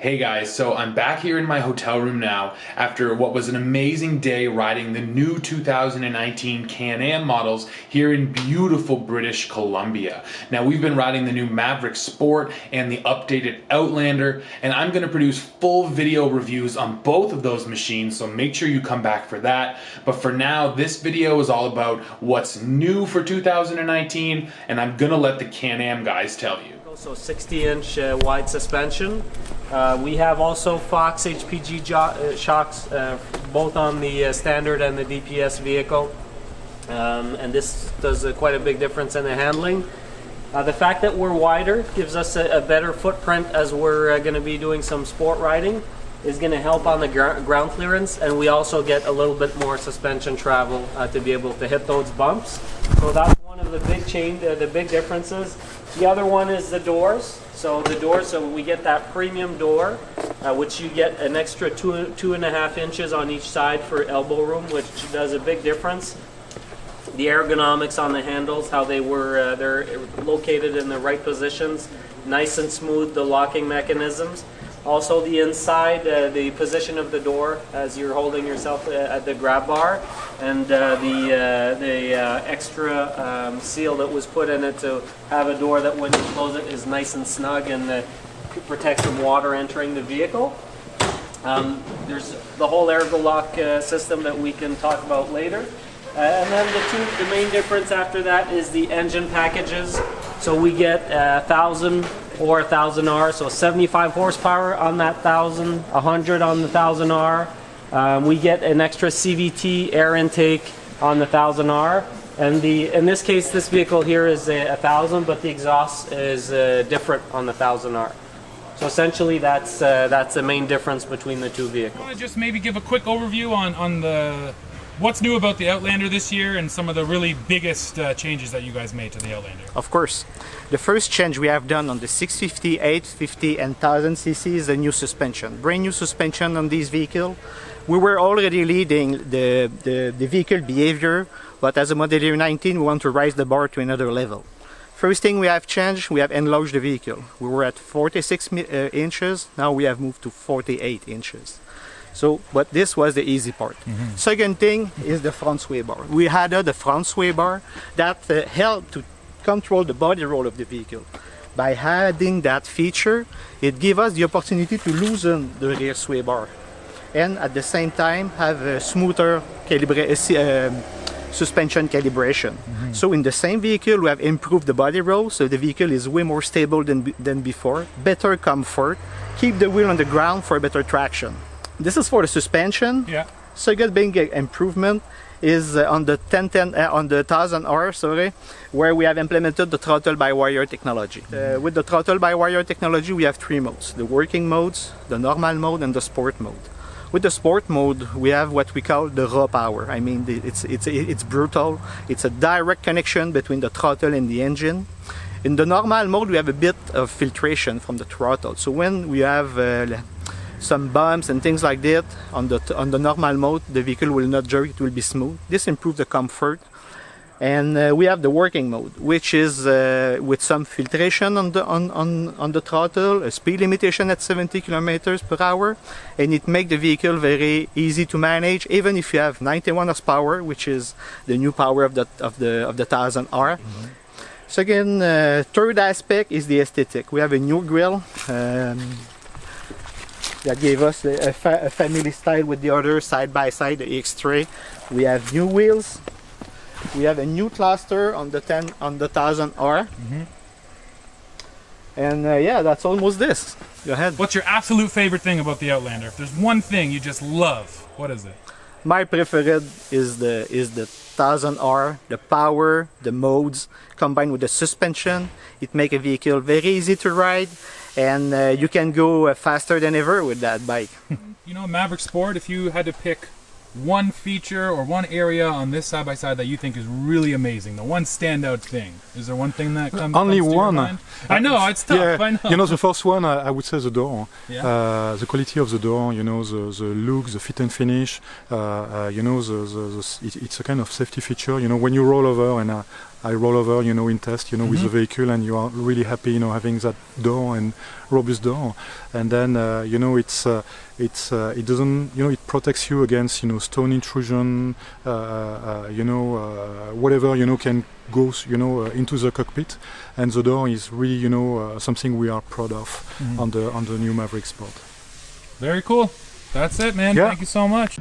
Hey guys, so I'm back here in my hotel room now after what was an amazing day riding the new 2019 Can-Am models here in beautiful British Columbia. Now we've been riding the new Maverick Sport and the updated Outlander, and I'm going to produce full video reviews on both of those machines, so make sure you come back for that. But for now, this video is all about what's new for 2019, and I'm going to let the Can-Am guys tell you. So 60-inch wide suspension. We have also Fox HPG shocks both on the standard and the DPS vehicle, and this does quite a big difference in the handling. The fact that we're wider gives us a better footprint as we're going to be doing some sport riding, is going to help on the ground clearance, and we also get a little bit more suspension travel to be able to hit those bumps. So that's one of the big differences. The other one is the doors. So the doors, so we get that premium door, which you get an extra 2.5 inches on each side for elbow room, which does a big difference. The ergonomics on the handles, how they're located in the right positions, nice and smooth, the locking mechanisms. Also the inside, the position of the door as you're holding yourself at the grab bar, and the extra seal that was put in it to have a door that when you close it is nice and snug and protects from water entering the vehicle. There's the whole ergo lock system that we can talk about later. And then the main difference after that is the engine packages. So we get 1,000 or 1000R, so 75 horsepower on that 1000, 100 on the 1000R. We get an extra CVT air intake on the 1000R, and in this case, this vehicle here is 1000, but the exhaust is different on the 1000R. So essentially, that's the main difference between the two vehicles. I want to just maybe give a quick overview on what's new about the Outlander this year and some of the really biggest changes that you guys made to the Outlander. Of course. The first change we have done on the 650, 850 and 1000cc is the new suspension. Brand new suspension on this vehicle. We were already leading the vehicle behavior, but as a model year 19 we want to raise the bar to another level. First thing we have changed, we have enlarged the vehicle. We were at 46 inches, now we have moved to 48 inches. So, but this was the easy part. Second thing is the front sway bar. We added the front sway bar that helped to control the body roll of the vehicle. By adding that feature, it gives us the opportunity to loosen the rear sway bar and at the same time have a smoother suspension calibration. So in the same vehicle we have improved the body roll, so the vehicle is way more stable than before, better comfort, keep the wheel on the ground for better traction. This is for the suspension. Yeah. Second big improvement is on the 1000R, where we have implemented the throttle by wire technology. With the throttle by wire technology, we have three modes: the working modes, the normal mode, and the sport mode. With the sport mode, we have what we call the raw power. I mean, it's brutal. It's a direct connection between the throttle and the engine. In the normal mode, we have a bit of filtration from the throttle. So when we have some bumps and things like that on the normal mode, the vehicle will not jerk, it will be smooth. This improves the comfort. And we have the working mode, which is with some filtration on the throttle, a speed limitation at 70 kilometers per hour, and it makes the vehicle very easy to manage, even if you have 91 horsepower, which is the new power of the 1000R. Second, third aspect is the aesthetic. We have a new grille that gave us a family style with the other side by side, the X3. We have new wheels. We have a new cluster on the 1000R. And yeah, that's almost this. Go ahead. What's your absolute favorite thing about the Outlander? If there's one thing you just love, what is it? My preferred is the 1000R, the power, the modes, combined with the suspension. It makes a vehicle very easy to ride, and you can go faster than ever with that bike. You know, Maverick Sport, if you had to pick one feature or one area on this side-by-side that you think is really amazing, the one standout thing, is there one thing that comes Only to one. Your mind? I know, it's tough, yeah, I know. You know, the first one, I would say the door. Yeah. The quality of the door, you know, the look, the fit and finish, you know, it's a kind of safety feature. You know, when you roll over and I roll over, you know, in test, you know, with the vehicle, and you are really happy, you know, having that door and robust door. And then, you know, it doesn't, you know, it protects you against, you know, stone intrusion, you know, whatever, you know, can go, you know, into the cockpit. And the door is really, you know, something we are proud of on the new Maverick Sport. Very cool. That's it, man. Yeah. Thank you so much.